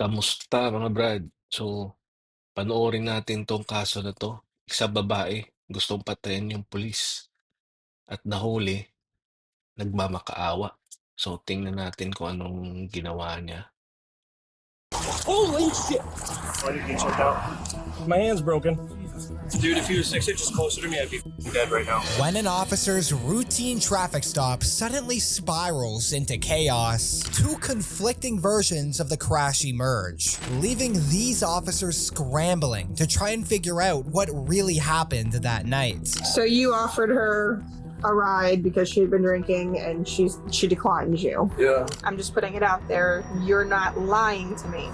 Kamusta mga brad? So, panoorin natin tong kaso na to. Isang babae, gustong patayin yung pulis at nahuli, nagmamakaawa. So, tingnan natin kung anong ginawa niya. Holy shit! Why did you get checked out? My hand's broken. Dude, if he was 6 inches closer to me, I'd be dead right now. When an officer's routine traffic stop suddenly spirals into chaos, two conflicting versions of the crash emerge, leaving these officers scrambling to try and figure out what really happened that night. So you offered her a ride because she had been drinking and she declined you. Yeah. I'm just putting it out there. You're not lying to me.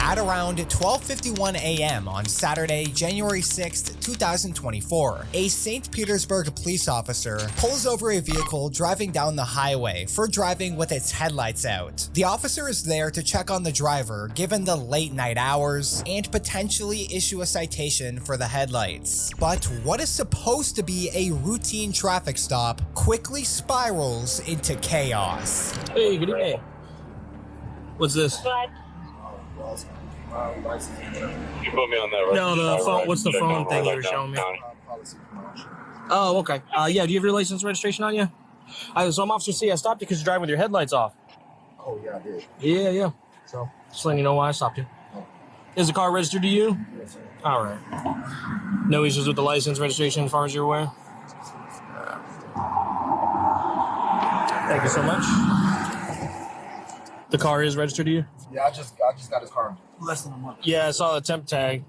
At around 12:51 a.m. on Saturday, January 6th, 2024, a St. Petersburg police officer pulls over a vehicle driving down the highway for driving with its headlights out. The officer is there to check on the driver given the late night hours and potentially issue a citation for the headlights. But what is supposed to be a routine traffic stop quickly spirals into chaos. Hey, good evening. What's this? You put me on that. No, the phone. What's the phone thing you were showing me? Oh, okay. Yeah. Do you have your license registration on you? So I'm Officer C. I stopped you because you're driving with your headlights off. Oh yeah, I did. Yeah. So just letting you know why I stopped you. Is the car registered to you? Yes, sir. All right. No issues with the license registration as far as you're aware? Thank you so much. The car is registered to you? Yeah, I just got his car less than a month. Yeah, I saw the temp tag.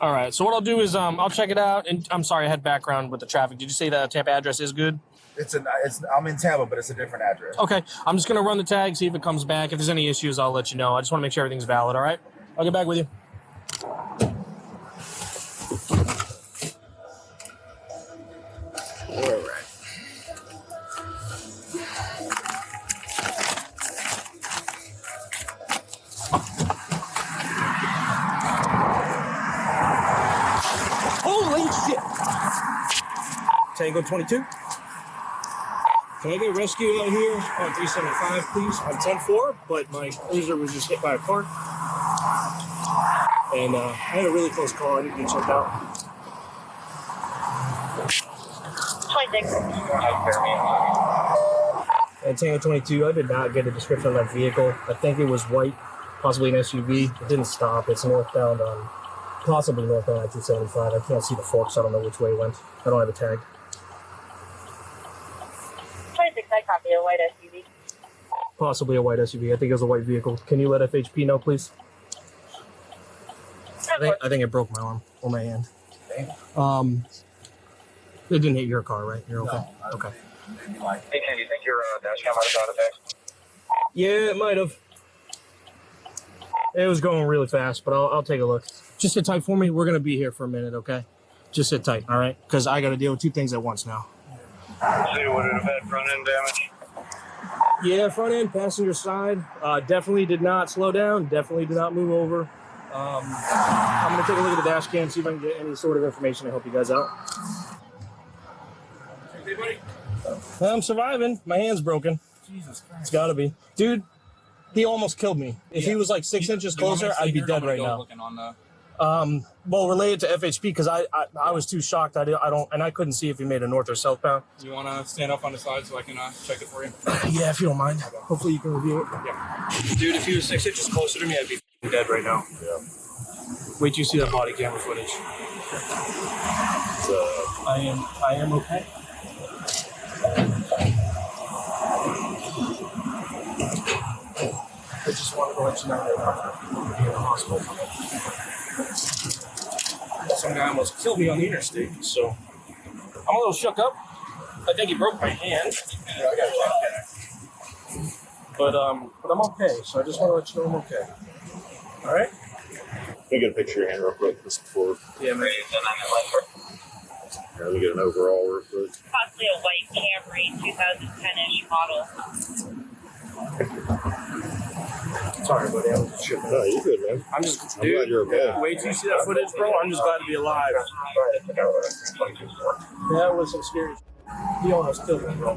All right, so what I'll do is I'll check it out. And I'm sorry, I had background with the traffic. Did you say the Tampa address is good? I'm in Tampa, but it's a different address. Okay, I'm just gonna run the tag, see if it comes back. If there's any issues, I'll let you know. I just want to make sure everything's valid. All right, I'll get back with you. All right. Holy shit! Tango 22. Can I get rescue out here on 375, please? On 10-4, but my cruiser was just hit by a car. And I had a really close call. I need to get checked out. 26. And Tango 22, I did not get a description of that vehicle. I think it was white, possibly an SUV. It didn't stop. It's northbound on, possibly northbound on 275. I can't see the forks. I don't know which way it went. I don't have a tag. 26, I copy a white SUV. Possibly a white SUV. I think it was a white vehicle. Can you let FHP know, please? I think it broke my arm or my hand. It didn't hit your car, right? You're okay? No, Okay. Hey, Ken, do you think your dash cam might have got a text? Yeah, it might have. It was going really fast, but I'll take a look. Just sit tight for me. We're going to be here for a minute, okay? Just sit tight, all right? Because I got to deal with two things at once now. See, would it have had front end damage? Yeah, front end, passenger side. Definitely did not slow down. Definitely did not move over. I'm going to take a look at the dash cam, see if I can get any sort of information to help you guys out. Hey, buddy. I'm surviving. My hand's broken. Jesus Christ. It's got to be. Dude, he almost killed me. If he was like 6 inches closer, I'd be dead right now. Well, related to FHP, because I was too shocked. I couldn't see if he made a north or southbound. You want to stand up on the side so I can check it for you? Yeah, if you don't mind. Hopefully you can review it. Yeah. Dude, if he was 6 inches closer to me, I'd be dead right now. Yeah. Wait till you see that body camera footage. I am okay. I just wanted to let you know that I'm going to be in the hospital. Some guy almost killed me on the interstate, so I'm a little shook up. I think he broke my hand. Yeah, I got it. But I'm okay, so I just want to let you know I'm okay. All right? Let me get a picture of your hand real quick just before. Yeah, man. Let me get an overall real quick. Possibly a white Camry, 2010-ish model. Sorry, buddy. I was just tripping. No, you're good, man. I'm just, I'm glad you're okay. Wait till you see that footage, bro. I'm just glad to be alive. That was some scary. You almost killed me, bro.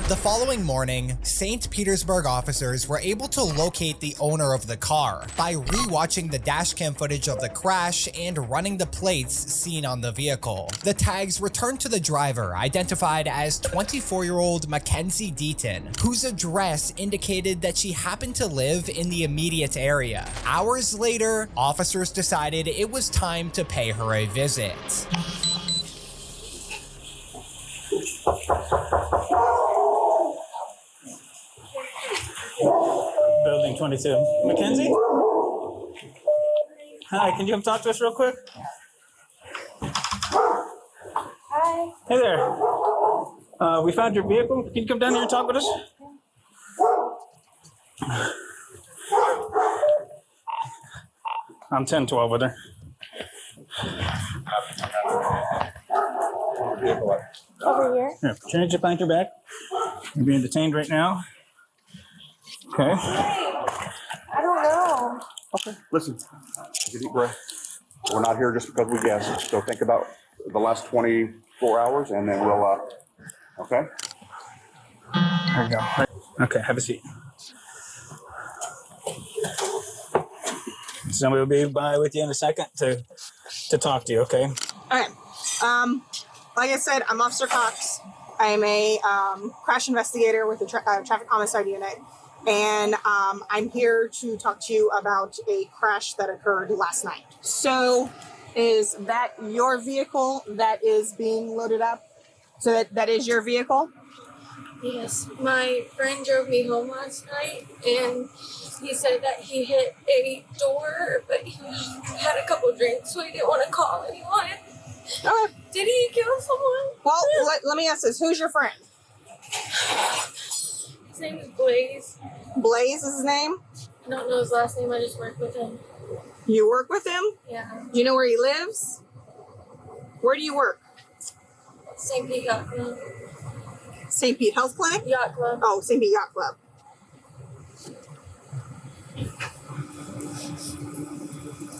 The following morning, St. Petersburg officers were able to locate the owner of the car by re-watching the dashcam footage of the crash and running the plates seen on the vehicle. The tags returned to the driver, identified as 24-year-old Mackenzie Deaton, whose address indicated that she happened to live in the immediate area. Hours later, officers decided it was time to pay her a visit. Building 22. Mackenzie? Hi, can you come talk to us real quick? Hi. Hey there. We found your vehicle. Can you come down here and talk with us? I'm 1012 with her. Over here. Here, change your behind your back. You're being detained right now. Okay. I don't know. Okay, listen, take a deep breath. We're not here just because we guessed. So think about the last 24 hours and then we'll, okay? There you go. Okay, have a seat. Somebody will be by with you in a second to talk to you, okay? Okay. Like I said, I'm Officer Cox. I'm a crash investigator with the traffic homicide unit. And I'm here to talk to you about a crash that occurred last night. So is that your vehicle that is being loaded up? So that is your vehicle? Yes, my friend drove me home last night, and he said that he hit a door, but he had a couple drinks, so he didn't want to call anyone. Okay. Did he kill someone? Well, let me ask this. Who's your friend? His name is Blaze. Blaze is his name? I don't know his last name. I just work with him. You work with him? Yeah. Do you know where he lives? Where do you work? St. Pete Yacht Club. St. Pete Health Clinic? Yacht Club. Oh, St. Pete Yacht Club.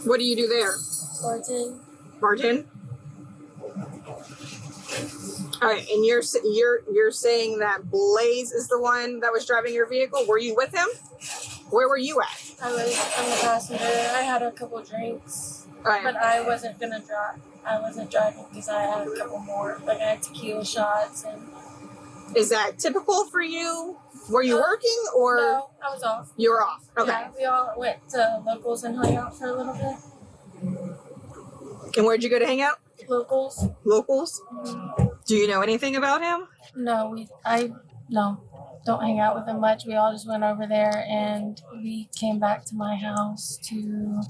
What do you do there? Barton. Barton? All right, and you're saying that Blaze is the one that was driving your vehicle? Were you with him? Where were you at? I'm the passenger. I had a couple drinks, Right. but I wasn't gonna drive. I wasn't driving because I had a couple more. Like I had tequila shots and. Is that typical for you? Were you working or? No, I was off. You were off. Okay. Yeah, we all went to Locals and hung out for a little bit. And where'd you go to hang out? Locals. Locals? Do you know anything about him? No, don't hang out with him much. We all just went over there and we came back to my house to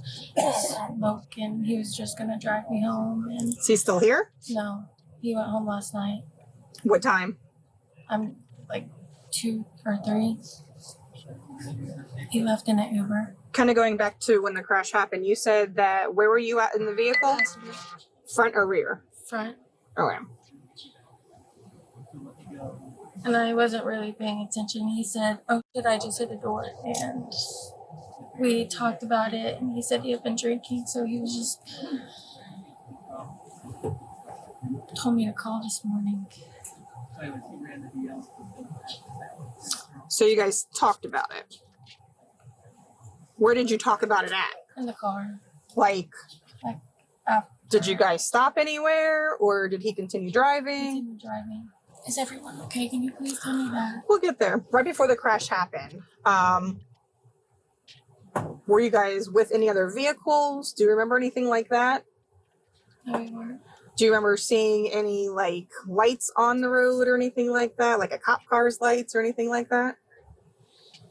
smoke, and he was just gonna drive me home. And Is he still here? no, he went home last night. What time? I'm like 2 or 3. He left in an Uber. Kind of going back to when the crash happened, you said that where were you at in the vehicle? Front or rear? Front. Okay. And I wasn't really paying attention. He said, "Oh shit, I just hit the door." And we talked about it, and he said he had been drinking, so he was just told me to call this morning. So you guys talked about it. Where did you talk about it at? In the car. Like After did you guys stop anywhere or did he continue driving? continue driving. Is everyone okay? Can you please tell me that? We'll get there. Right before the crash happened, were you guys with any other vehicles? Do you remember anything like that? No, we weren't. Do you remember seeing any like lights on the road or anything like that? Like a cop car's lights or anything like that?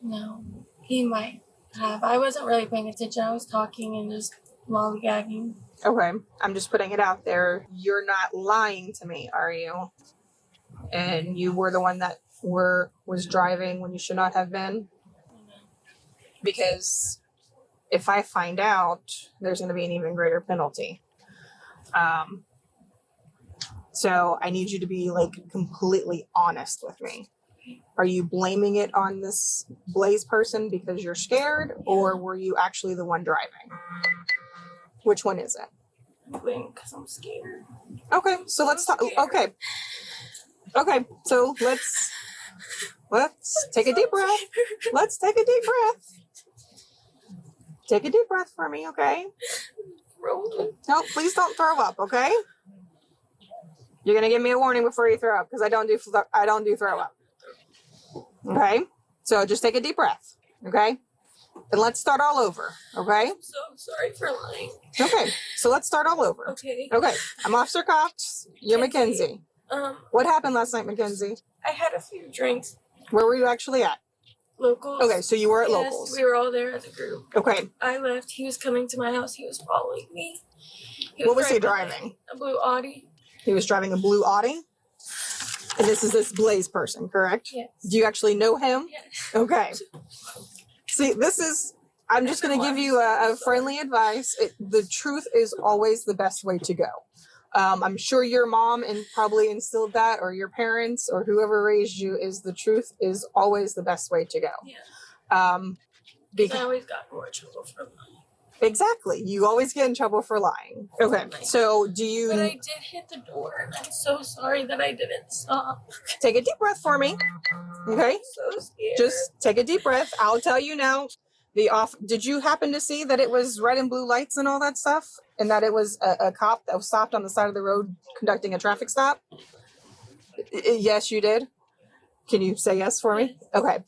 No. He might have. I wasn't really paying attention. I was talking and just lollygagging. Okay. I'm just putting it out there. You're not lying to me, are you? And you were the one that was driving when you should not have been? Because if I find out, there's going to be an even greater penalty. So I need you to be like completely honest with me. Are you blaming it on this Blaze person because you're scared, or were you actually the one driving? Which one is it? I'm blaming because I'm scared. Okay, so let's talk. Okay. Okay, so let's take a deep breath. Let's take a deep breath. Take a deep breath for me, okay? No, please don't throw up, okay? You're gonna give me a warning before you throw up because I don't do throw up. Okay, so just take a deep breath, okay? And let's start all over, okay? I'm so sorry for lying. Okay, so let's start all over. Okay. Okay, I'm Officer Cox. You're Mackenzie. What happened last night, Mackenzie? I had a few drinks. Where were you actually at? Locals. Okay, so you were at Yes, Locals. we were all there as a group. Okay. I left. He was coming to my house. He was following me. What was he driving? A blue Audi. He was driving a blue Audi? And this is this Blaze person, correct? Yes. Do you actually know him? Yes. Okay. See, I'm just going to give you a friendly advice. The truth is always the best way to go. I'm sure your mom probably instilled that, or your parents, or whoever raised you, is the truth is always the best way to go. Yeah. Because I always got more trouble for lying. Exactly. You always get in trouble for lying. Okay. So do you... But I did hit the door, and I'm so sorry that I didn't stop. Take a deep breath for me. Okay? I'm so scared. Just take a deep breath. I'll tell you now. Did you happen to see that it was red and blue lights and all that stuff? And that it was a cop that was stopped on the side of the road conducting a traffic stop? Yes, you did. Can you say yes for me? Okay.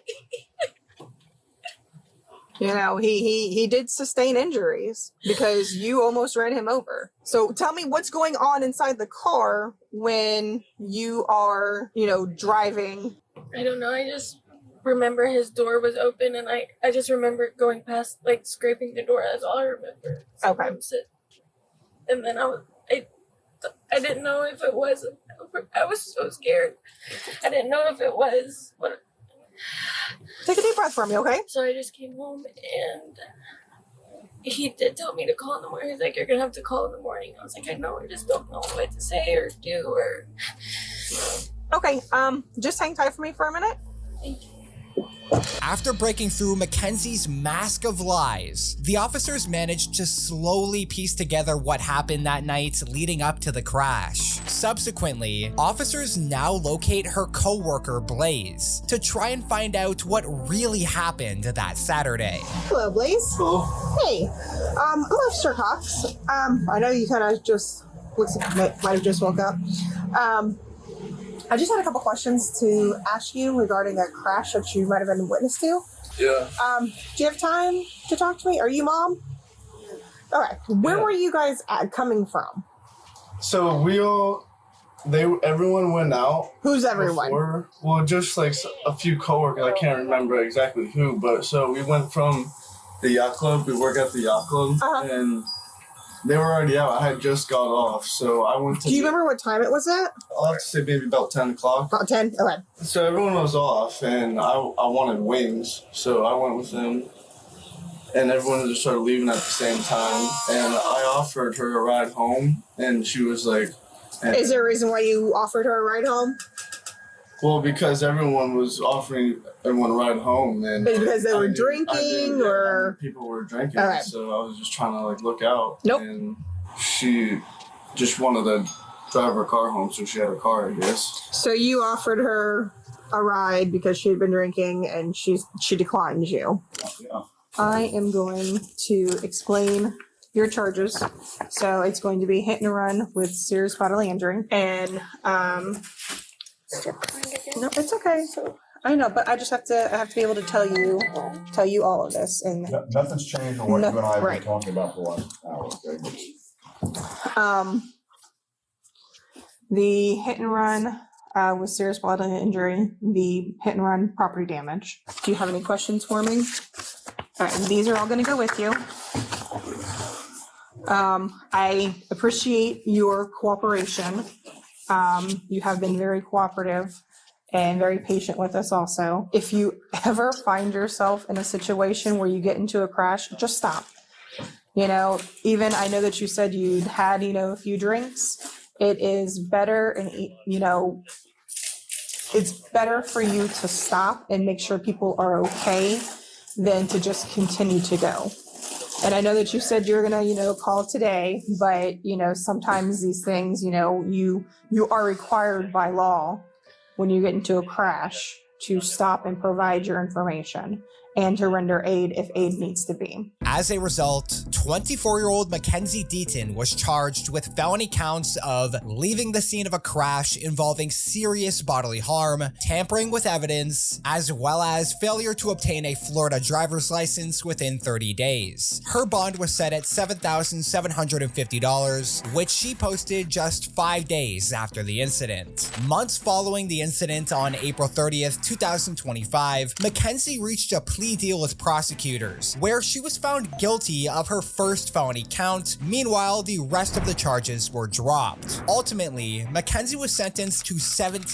You know, he did sustain injuries because you almost ran him over. So tell me what's going on inside the car when you are, driving. I don't know. I just remember his door was open, and I just remember going past, like, scraping the door. That's all I remember. Okay. And then I didn't know if it was. I was so scared. I didn't know if it was what. Take a deep breath for me, okay? So I just came home, and he did tell me to call in the morning. He's like, "You're gonna have to call in the morning." I was like, "I know, I just don't know what to say or do or." Okay, just hang tight for me for a minute. Thank you. After breaking through Mackenzie's mask of lies, the officers managed to slowly piece together what happened that night leading up to the crash. Subsequently, officers now locate her co-worker Blaze to try and find out what really happened that Saturday. Hello, Blaze. Hello. Hey, I'm Officer Cox. I know you kind of just might have just woke up. I just had a couple questions to ask you regarding a crash that you might have been witness to. Yeah. Do you have time to talk to me? Are you mom? Okay. Where were you guys coming from? So everyone went out. Who's everyone? Well, just like a few coworkers. I can't remember exactly who, but so we went from the yacht club. We work at the yacht club, and they were already out. I had just got off, so I went to... Do you remember what time it was at? I'll have to say maybe about 10 o'clock. About 10? Okay. So everyone was off, and I wanted wings, so I went with them. And everyone just started leaving at the same time. And I offered her a ride home, and she was like... Is there a reason why you offered her a ride home? Well, because everyone was offering everyone a ride home, and because they were drinking, or people were drinking. Okay. So I was just trying to look out. Nope. And she just wanted to drive her car home, so she had a car, I guess. So you offered her a ride because she had been drinking, and she declined you. Yeah. I am going to explain your charges. So it's going to be hit and run with serious bodily injury, and no, it's okay. I know, but I have to be able to tell you all of this. And Nothing's changed from what you and I have right. been talking about for the last hour. Okay? The hit and run with serious bodily injury, the hit and run property damage. Do you have any questions for me? All right, these are all going to go with you. I appreciate your cooperation. You have been very cooperative and very patient with us also. If you ever find yourself in a situation where you get into a crash, just stop. Even I know that you said you'd had, a few drinks. It is better and, it's better for you to stop and make sure people are okay than to just continue to go. And I know that you said you're gonna, call today, but, sometimes these things, you are required by law when you get into a crash to stop and provide your information and to render aid if aid needs to be. As a result, 24-year-old Mackenzie Deaton was charged with felony counts of leaving the scene of a crash involving serious bodily harm, tampering with evidence, as well as failure to obtain a Florida driver's license within 30 days. Her bond was set at $7,750, which she posted just 5 days after the incident. Months following the incident on April 30th, 2025, Mackenzie reached a plea deal with prosecutors, where she was found guilty of her first felony count. Meanwhile, the rest of the charges were dropped. Ultimately, Mackenzie was sentenced to 17